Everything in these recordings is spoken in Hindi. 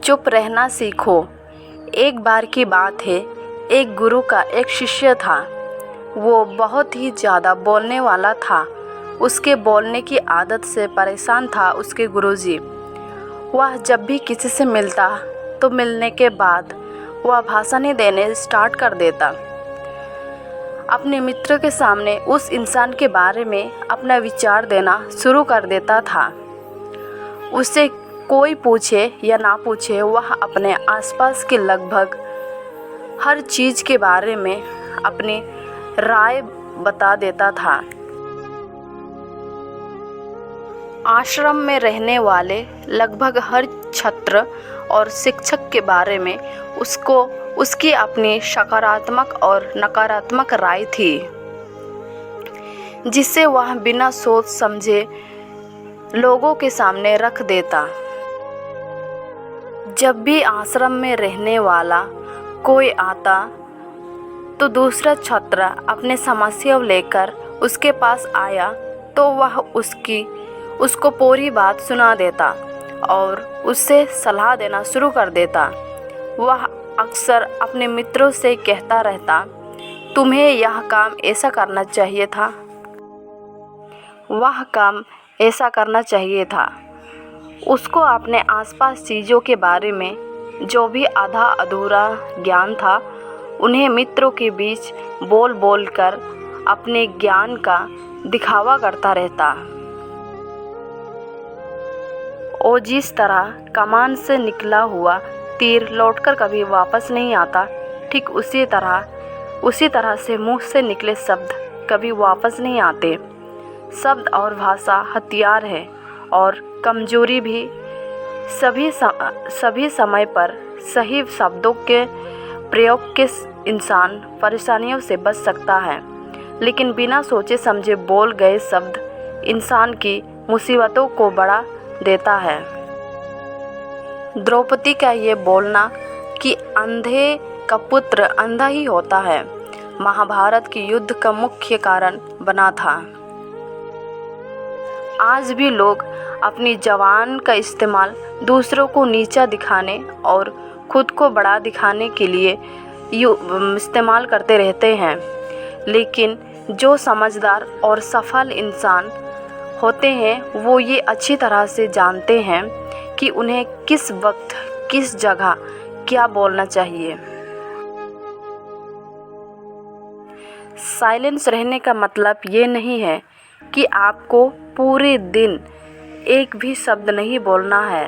चुप रहना सीखो। एक बार की बात है, एक गुरु का एक शिष्य था। वो बहुत ही ज़्यादा बोलने वाला था। उसके बोलने की आदत से परेशान था उसके गुरुजी। वह जब भी किसी से मिलता तो मिलने के बाद वह भाषण देने स्टार्ट कर देता। अपने मित्र के सामने उस इंसान के बारे में अपना विचार देना शुरू कर देता था। उससे कोई पूछे या ना पूछे, वह अपने आसपास के लगभग हर चीज़ के बारे में अपनी राय बता देता था। आश्रम में रहने वाले लगभग हर छात्र और शिक्षक के बारे में उसकी अपनी सकारात्मक और नकारात्मक राय थी, जिसे वह बिना सोच समझे लोगों के सामने रख देता। जब भी आश्रम में रहने वाला कोई आता तो दूसरा छात्र अपने समस्या लेकर उसके पास आया तो वह उसको पूरी बात सुना देता और उससे सलाह देना शुरू कर देता। वह अक्सर अपने मित्रों से कहता रहता, तुम्हें यह काम ऐसा करना चाहिए था, वह काम ऐसा करना चाहिए था। उसको अपने आसपास चीज़ों के बारे में जो भी आधा अधूरा ज्ञान था, उन्हें मित्रों के बीच बोल बोल कर अपने ज्ञान का दिखावा करता रहता। और जिस तरह कमान से निकला हुआ तीर लौटकर कभी वापस नहीं आता, ठीक उसी तरह से मुंह से निकले शब्द कभी वापस नहीं आते। शब्द और भाषा हथियार है और कमजोरी भी। सभी समय पर सही शब्दों के प्रयोग के इंसान परेशानियों से बच सकता है, लेकिन बिना सोचे समझे बोल गए शब्द इंसान की मुसीबतों को बढ़ा देता है। द्रौपदी का ये बोलना कि अंधे का पुत्र अंधा ही होता है, महाभारत के युद्ध का मुख्य कारण बना था। आज भी लोग अपनी ज़बान का इस्तेमाल दूसरों को नीचा दिखाने और खुद को बड़ा दिखाने के लिए इस्तेमाल करते रहते हैं, लेकिन जो समझदार और सफल इंसान होते हैं वो ये अच्छी तरह से जानते हैं कि उन्हें किस वक्त किस जगह क्या बोलना चाहिए। साइलेंस रहने का मतलब ये नहीं है कि आपको पूरे दिन एक भी शब्द नहीं बोलना है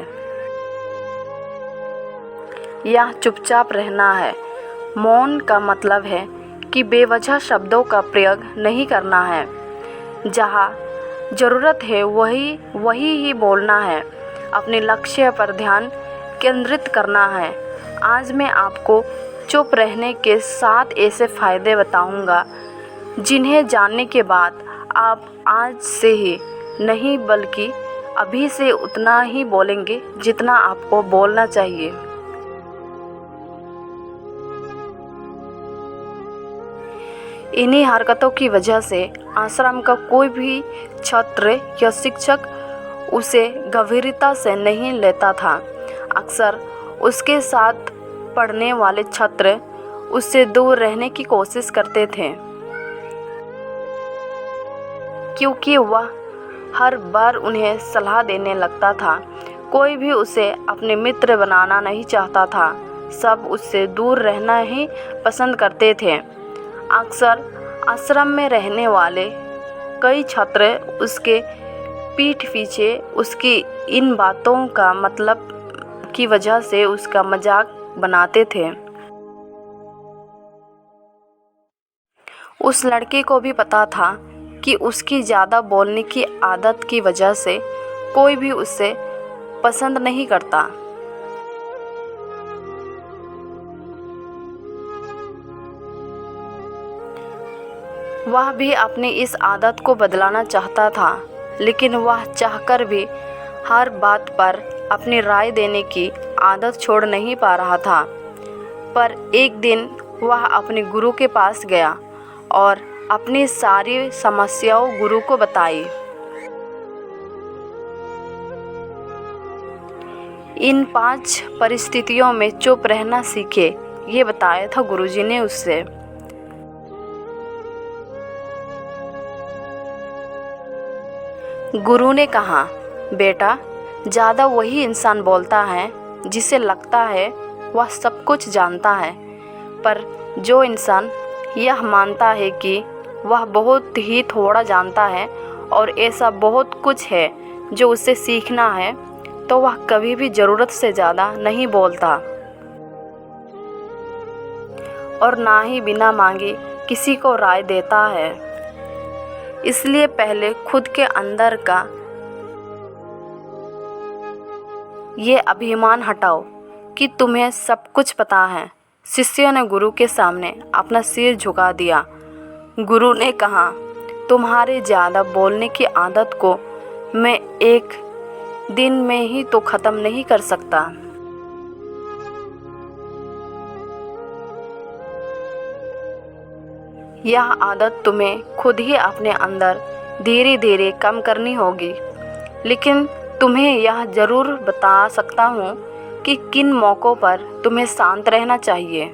या चुपचाप रहना है। मौन का मतलब है कि बेवजह शब्दों का प्रयोग नहीं करना है। जहाँ ज़रूरत है वही ही बोलना है। अपने लक्ष्य पर ध्यान केंद्रित करना है। आज मैं आपको चुप रहने के 7 ऐसे फ़ायदे बताऊंगा, जिन्हें जानने के बाद आप आज से ही नहीं बल्कि अभी से उतना ही बोलेंगे जितना आपको बोलना चाहिए। इन्हीं हरकतों की वजह से आश्रम का कोई भी छात्र या शिक्षक उसे गंभीरता से नहीं लेता था। अक्सर उसके साथ पढ़ने वाले छात्र उससे दूर रहने की कोशिश करते थे, क्योंकि वह हर बार उन्हें सलाह देने लगता था। कोई भी उसे अपने मित्र बनाना नहीं चाहता था, सब उससे दूर रहना ही पसंद करते थे। अक्सर आश्रम में रहने वाले कई छात्र उसके पीठ पीछे उसकी इन बातों का मतलब की वजह से उसका मजाक बनाते थे। उस लड़के को भी पता था कि उसकी ज़्यादा बोलने की आदत की वजह से कोई भी उसे पसंद नहीं करता। वह भी अपनी इस आदत को बदलाना चाहता था, लेकिन वह चाहकर भी हर बात पर अपनी राय देने की आदत छोड़ नहीं पा रहा था। पर एक दिन वह अपने गुरु के पास गया और अपनी सारी समस्याओं गुरु को बताई। इन 5 परिस्थितियों में चुप रहना सीखे, ये बताया था गुरुजी ने उससे। गुरु ने कहा, बेटा, ज़्यादा वही इंसान बोलता है जिसे लगता है वह सब कुछ जानता है, पर जो इंसान यह मानता है कि वह बहुत ही थोड़ा जानता है और ऐसा बहुत कुछ है जो उसे सीखना है, तो वह कभी भी ज़रूरत से ज़्यादा नहीं बोलता और ना ही बिना मांगे किसी को राय देता है। इसलिए पहले खुद के अंदर का ये अभिमान हटाओ कि तुम्हें सब कुछ पता है। शिष्य ने गुरु के सामने अपना सिर झुका दिया। गुरु ने कहा, तुम्हारे ज़्यादा बोलने की आदत को मैं एक दिन में ही तो ख़त्म नहीं कर सकता। यह आदत तुम्हें खुद ही अपने अंदर धीरे धीरे कम करनी होगी, लेकिन तुम्हें यह ज़रूर बता सकता हूँ कि किन मौक़ों पर तुम्हें शांत रहना चाहिए,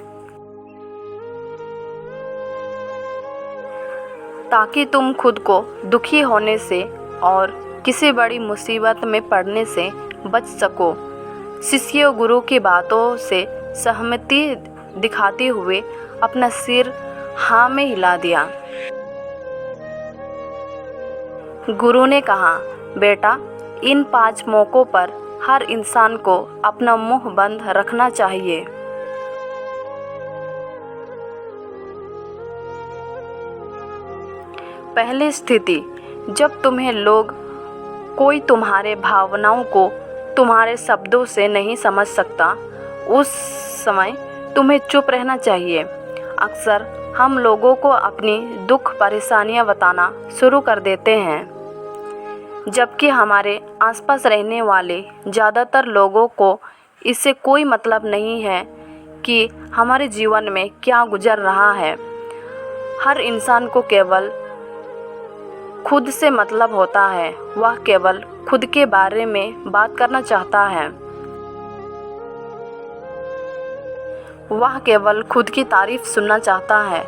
ताकि तुम खुद को दुखी होने से और किसी बड़ी मुसीबत में पड़ने से बच सको। शिष्य गुरु की बातों से सहमति दिखाते हुए अपना सिर हाँ में हिला दिया। गुरु ने कहा, बेटा, इन 5 मौक़ों पर हर इंसान को अपना मुंह बंद रखना चाहिए। पहली स्थिति, जब तुम्हें लोग कोई तुम्हारे भावनाओं को तुम्हारे शब्दों से नहीं समझ सकता, उस समय तुम्हें चुप रहना चाहिए। अक्सर हम लोगों को अपनी दुख परेशानियां बताना शुरू कर देते हैं, जबकि हमारे आसपास रहने वाले ज़्यादातर लोगों को इससे कोई मतलब नहीं है कि हमारे जीवन में क्या गुजर रहा है। हर इंसान को केवल खुद से मतलब होता है। वह केवल खुद के बारे में बात करना चाहता है। वह केवल खुद की तारीफ सुनना चाहता है।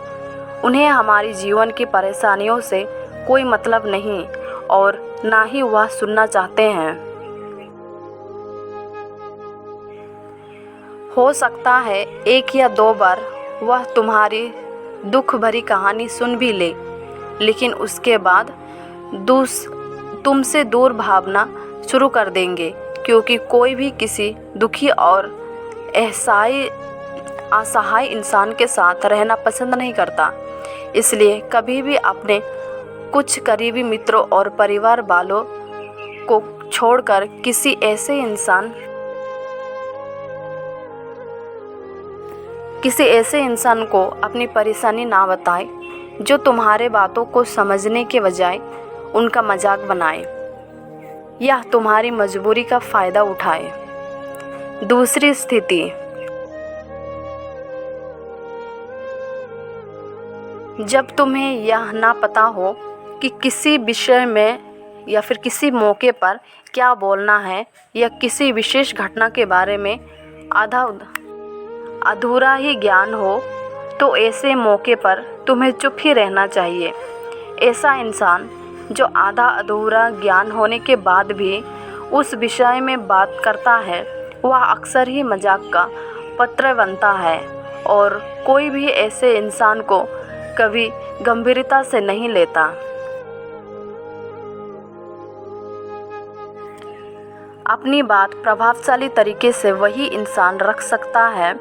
उन्हें हमारी जीवन की परेशानियों से कोई मतलब नहीं और ना ही वह सुनना चाहते हैं। हो सकता है 1 या 2 बार वह तुम्हारी दुख भरी कहानी सुन भी ले, लेकिन उसके बाद तुमसे दूर भागना शुरू कर देंगे, क्योंकि कोई भी किसी दुखी और असहाय इंसान के साथ रहना पसंद नहीं करता। इसलिए कभी भी अपने कुछ करीबी मित्रों और परिवार वालों को छोड़कर किसी ऐसे इंसान को अपनी परेशानी ना बताएं जो तुम्हारे बातों को समझने के बजाय उनका मजाक बनाए या तुम्हारी मजबूरी का फ़ायदा उठाए। दूसरी स्थिति, जब तुम्हें यह ना पता हो कि किसी विषय में या फिर किसी मौके पर क्या बोलना है या किसी विशेष घटना के बारे में आधा अधूरा ही ज्ञान हो, तो ऐसे मौके पर तुम्हें चुप ही रहना चाहिए। ऐसा इंसान जो आधा अधूरा ज्ञान होने के बाद भी उस विषय में बात करता है, वह अक्सर ही मजाक का पात्र बनता है और कोई भी ऐसे इंसान को कभी गंभीरता से नहीं लेता। अपनी बात प्रभावशाली तरीके से वही इंसान रख सकता है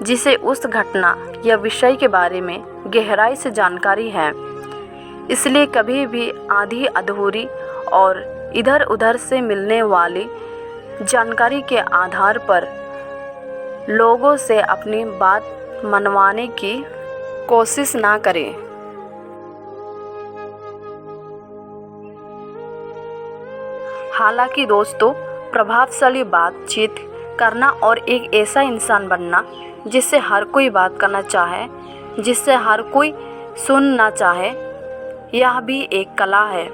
जिसे उस घटना या विषय के बारे में गहराई से जानकारी है। इसलिए कभी भी आधी अधूरी और इधर उधर से मिलने वाली जानकारी के आधार पर लोगों से अपनी बात मनवाने की कोशिश ना करें। हालांकि दोस्तों, प्रभावशाली बातचीत करना और एक ऐसा इंसान बनना जिससे हर कोई बात करना चाहे, जिससे हर कोई सुनना चाहे, यह भी एक कला है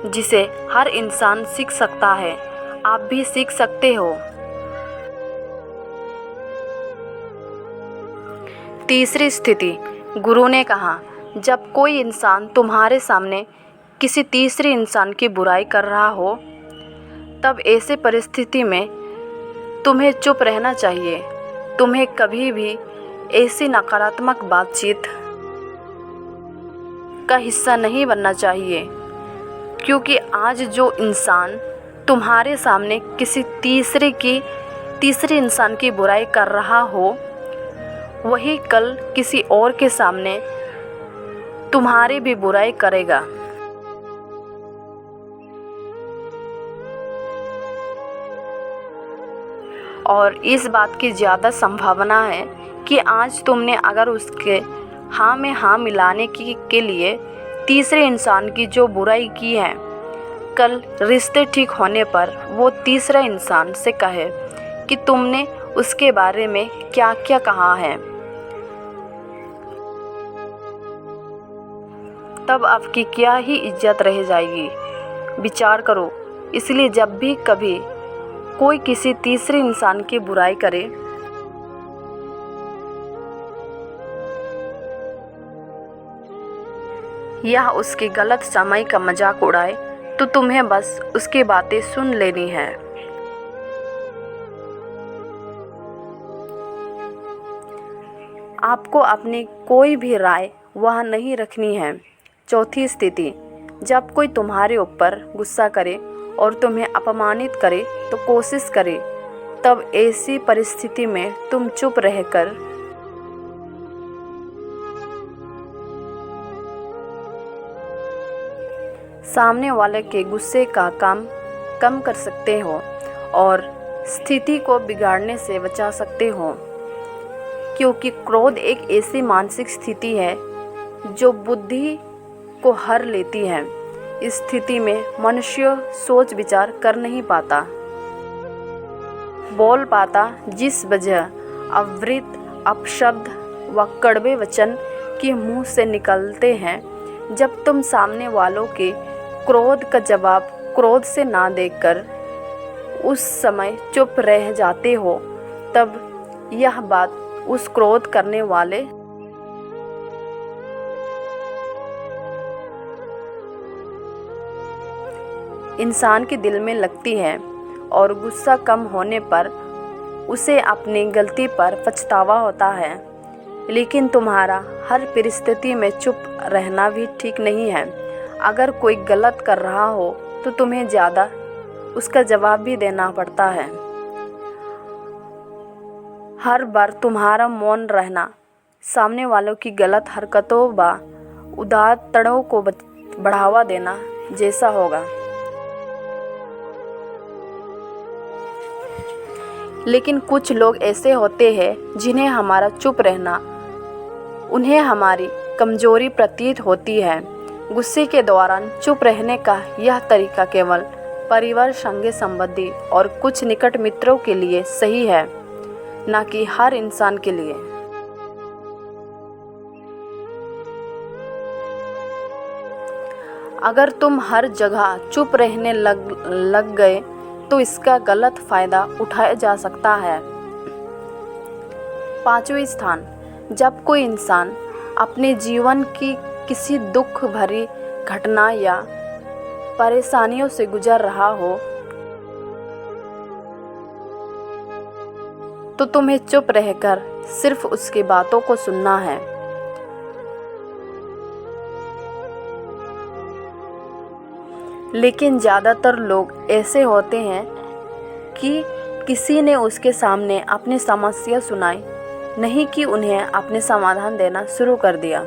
जिसे हर इंसान सीख सकता है। आप भी सीख सकते हो। तीसरी स्थिति, गुरु ने कहा, जब कोई इंसान तुम्हारे सामने किसी तीसरे इंसान की बुराई कर रहा हो, तब ऐसी परिस्थिति में तुम्हें चुप रहना चाहिए। तुम्हें कभी भी ऐसी नकारात्मक बातचीत का हिस्सा नहीं बनना चाहिए, क्योंकि आज जो इंसान तुम्हारे सामने किसी तीसरे इंसान की बुराई कर रहा हो, वही कल किसी और के सामने तुम्हारी भी बुराई करेगा। और इस बात की ज़्यादा संभावना है कि आज तुमने अगर उसके हाँ में हाँ मिलाने के लिए तीसरे इंसान की जो बुराई की है, कल रिश्ते ठीक होने पर वो तीसरा इंसान से कहे कि तुमने उसके बारे में क्या क्या कहा है, तब आपकी क्या ही इज्जत रह जाएगी। विचार करो। इसलिए जब भी कभी कोई किसी तीसरे इंसान की बुराई करे, या उसके गलत समय का मजाक उड़ाए, तो तुम्हें बस उसकी बातें सुन लेनी है। आपको अपनी कोई भी राय वह नहीं रखनी है। चौथी स्थिति, जब कोई तुम्हारे ऊपर गुस्सा करे और तुम्हें अपमानित करे तो कोशिश करे, तब ऐसी परिस्थिति में तुम चुप रहकर सामने वाले के गुस्से का कम कर सकते हो और स्थिति को बिगाड़ने से बचा सकते हो, क्योंकि क्रोध एक ऐसी मानसिक स्थिति है जो बुद्धि को हर लेती है। इस स्थिति में मनुष्य सोच विचार कर नहीं पाता, बोल पाता, जिस वजह अवृत अपशब्द व कड़वे वचन के मुंह से निकलते हैं। जब तुम सामने वालों के क्रोध का जवाब क्रोध से ना देकर उस समय चुप रह जाते हो, तब यह बात उस क्रोध करने वाले इंसान के दिल में लगती है और गुस्सा कम होने पर उसे अपनी गलती पर पछतावा होता है। लेकिन तुम्हारा हर परिस्थिति में चुप रहना भी ठीक नहीं है। अगर कोई गलत कर रहा हो तो तुम्हें ज़्यादा उसका जवाब भी देना पड़ता है। हर बार तुम्हारा मौन रहना सामने वालों की गलत हरकतों व उदारतड़ों को बढ़ावा देना जैसा होगा। लेकिन कुछ लोग ऐसे होते हैं जिन्हें हमारा चुप रहना उन्हें हमारी कमजोरी प्रतीत होती है। गुस्से के दौरान चुप रहने का यह तरीका केवल परिवार, संगी संबंधी और कुछ निकट मित्रों के लिए सही है, न कि हर इंसान के लिए। अगर तुम हर जगह चुप रहने लग गए तो इसका गलत फायदा उठाया जा सकता है। पांचवें स्थान, जब कोई इंसान अपने जीवन की किसी दुख भरी घटना या परेशानियों से गुजर रहा हो, तो तुम्हें चुप रहकर सिर्फ उसकी बातों को सुनना है। लेकिन ज़्यादातर लोग ऐसे होते हैं कि किसी ने उसके सामने अपनी समस्या सुनाई, नहीं कि उन्हें अपने समाधान देना शुरू कर दिया।